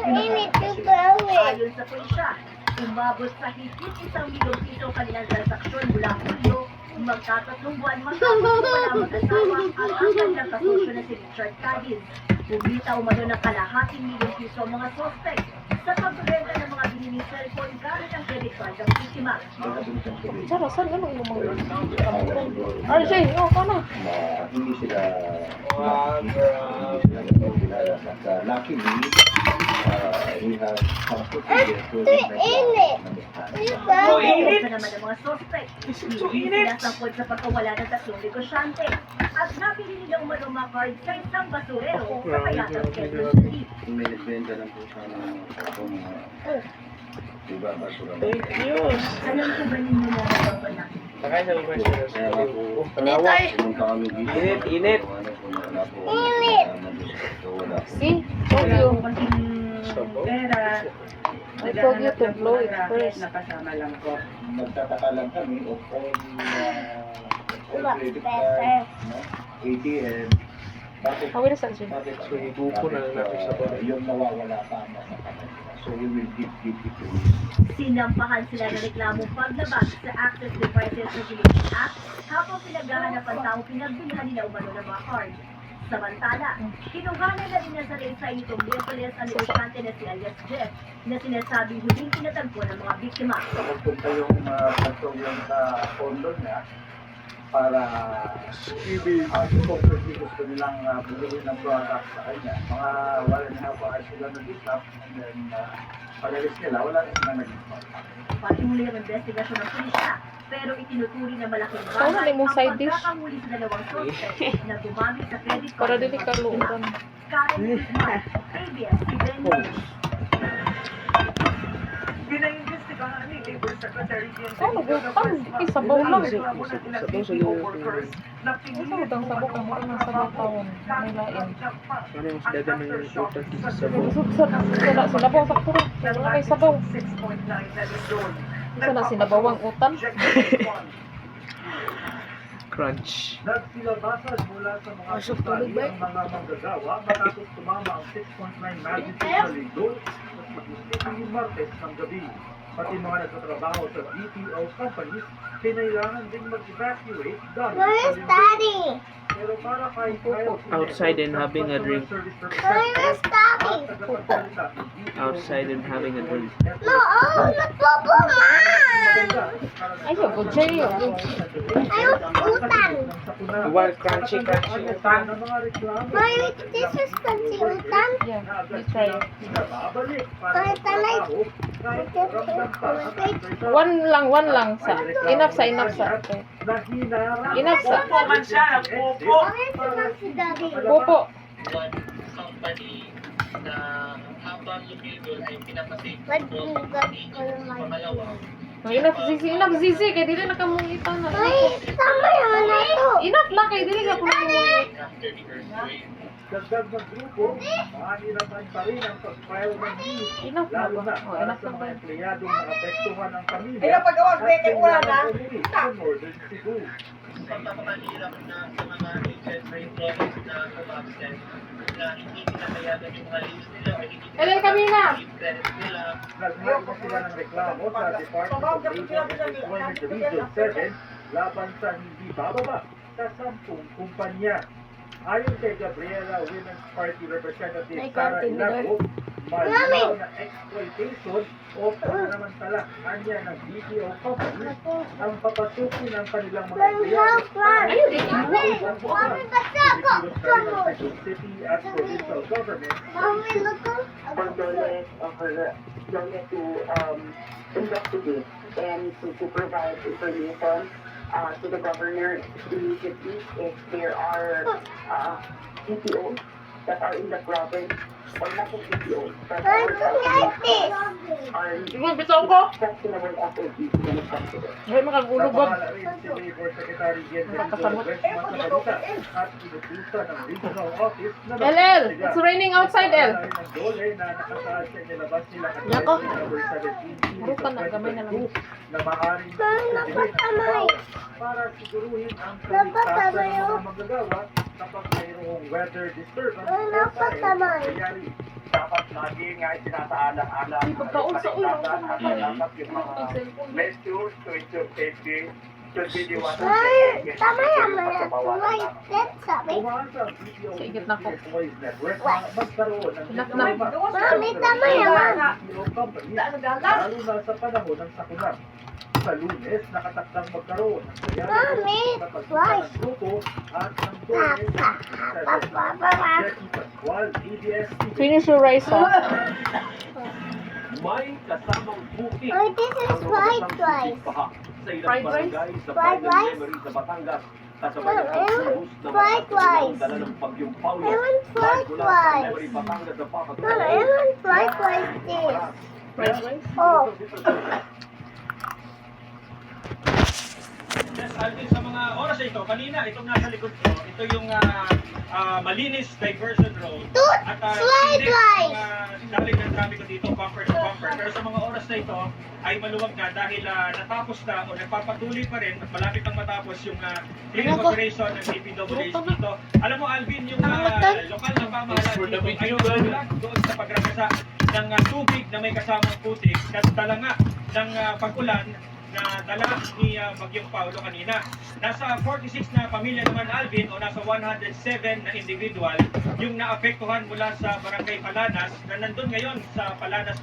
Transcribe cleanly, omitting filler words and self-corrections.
Init to blow it. Ayon sa pulisya, umabot sa higit 1,000,000 piso kanilang transaksyon mula Hulyo, magtatatlong buwan matapos wala mag-asawa at ang kanilang kasosyo na si Richard Cadiz. Bumita umano ng kalahating milyong piso ang mga suspect sa pagbebenta ng mga biniling cellphone gamit ang credit card ng biktima. Sarasan, ano yung mga RJ, paano? Hindi sila luckily we have some procedures to Init naman ang mga suspect. Hindi sila sangkot sa pagkawala ng tatlong negosyante. At napili nila umano mga card sa isang basurero sa Payatang Quezon City. may nagbenta lang po sa mga diba basura. Fake news. Alam ko ba ninyo na nababala? Sakay sa mga sila. Kaya nga po, Init ay. pumunta kami dito. Init. Wala po. Wala po. See? Told you. Pera. I told you to blow it first. Nakasama lang ko. Nagtataka lang kami of all credit card, ATM. Bakit? How will I send you? Bakit? So, ibuko na lang natin sa baba. Yung nawawala pa ang nasa kamay. So we will give it to you. Sinampahan sila ng reklamong paglabas sa Access Devices Regulation Act habang pinaghahanap ang taong pinagbilhan nila umano ng mga card. Samantala, kinuhanan na rin sa rensay nitong Leopolis ang negosyante na si alias Jeff na sinasabing huling tinatagpo ng mga biktima. Pagpunta yung patulong sa pondo niya para kung gusto nilang bumili ng product sa kanya. Mga 1.5 hours sila nag-stop and then pag-alis nila, wala rin sila nag-stop. Patuloy ang investigasyon ng pulisya, pero itinuturi na malaking Saan bagay mo ang side dish? pagkakahuli sa dalawang suspect na gumamit sa credit card. Para dili ka luuran. Karen Guzman, ABS-CBN News. Pinaimbestigahan ni Labor Secretary Ano ba? Isabaw lang. Sabaw sa iyo. na Ano daw sabok ang mga nasa tawon? May lain. Ano mas dadami yung important sa sabon? Sila sinabaw sa kuro. Wala kay sabaw. 6.9 na milyon. Isa na sinabawang utan. Crunch. Nagsilabasan mula sa mga Asok sundali tulog ba? ang mga manggagawa matapos tumama ang 6.9 magnitude na lindol sa pag-isipin Martes ng gabi. Pati mga nagtatrabaho sa BPO companies, kinailangan din mag-evacuate dahil sa lindol. Pero para kay Kyle Outside and having a drink. Outside and having a drink. Ayaw, go Jay. One crunchy utan. Yeah, you try. One lang sa. Enough sa. Okay. Enough sa. Man siya, nagpupo. Popo. one company na habang lumigol ay pinapasave ko pangalawa. Enough zizi. Kaya dili na kamungitan na. Enough lang. Kaya dili ka kumungit. After the earthquake, Dagdag ng grupo, mahirapan pa rin ang pag-file ng leave, Enough na lalo ba? na Oh, para enough sa na mga ba? empleyadong naapektuhan ng pamilya Ay, napagawas, at beke, wala na. kailangan umuwi sa Northern Cebu. pagpapahirap na sa mga agent na employees na umabsent na hindi pinapayagan yung mga leaves nila o hindi Elel, kami na. yung credits nila. Naghain na sila ng reklamo sa Department of Labor and Employment Region 7 laban sa hindi bababa sa 10 kumpanya. Ayon kay Gabriela Women's Party Representative Sara Ilago, malinaw na exploitation o pananamantala kanya ng BPO company ang papasukin ng kanilang mga empleyado. Ayaw, di City at provincial government for Dole to investigate and to provide information to the governor immediately if there are CPOs that are in the province or not just CPOs but are Siguro bitaw ko. questionable activities when it comes to this. Ay, makagulog ba? Napahala rin si Labor Secretary General Nakasamot. West Masabalita at inutusan ng regional office na LL, it's raining outside, El. Ng Dole na nakasaad sa nilabas nila Nako. number 17 Puro ka na, gamay na lang. na maaaring susundin ang trabaho para siguruhin ang kaligtasan ng mga manggagawa kapag mayroong weather disturbance Wala o pa naman. nangyayari. Dapat lagi nga itinataala-ala Di pagkaon sa ulo, dapat yung mga measures to ensure safety should be the one Tama yan, white net sabi. Umaasa ang PTO Sa igit na ko. Boys Network na magkaroon ng Enough na. Mami, tama yan, ma'am. PTO companies, lalo na sa panahon ng sakulan. Sa Lunes, nakatakdang magkaroon ng Mami, sa pagkita why? ng grupo at ng Boys Papa. Jackie Pascual, ABS-CBN. Finish your rice, ha? May kasamang bukid Oh, this is ang white rotatang rice. baha sa ilang Fried rice? barangay sa Fried Bayan rice? Memory sa Batangas. Kasabay Ma'am, ng I want pagbuhos ng fried mga rice. dala ng bagyong Paulo. I want fried Dahil mula sa rice. Memory, Batangas sa Mama, I want fried rice this. Fried rice? Oh, Yes, Alvin, sa mga oras na ito, kanina, itong nasa likod ko, ito yung Malinis Diversion Road. Dude, At fried rice. daling ng traffic dito, bumper to bumper. Pero sa mga oras na ito, ay maluwag na dahil natapos na o nagpapatuloy pa rin at malapit nang matapos yung cleaning operation ng DPWH dito. Alam mo, Alvin, yung lokal na pamahalaan dito ay nagsulat doon sa pagrakasa ng tubig na may kasamang putik at dala nga ng pag-ulan na dala ni Bagyong Paulo kanina. Nasa 46 na pamilya naman, Alvin, o nasa 107 na individual yung naapektuhan mula sa Barangay Palanas na nandun ngayon sa Palanas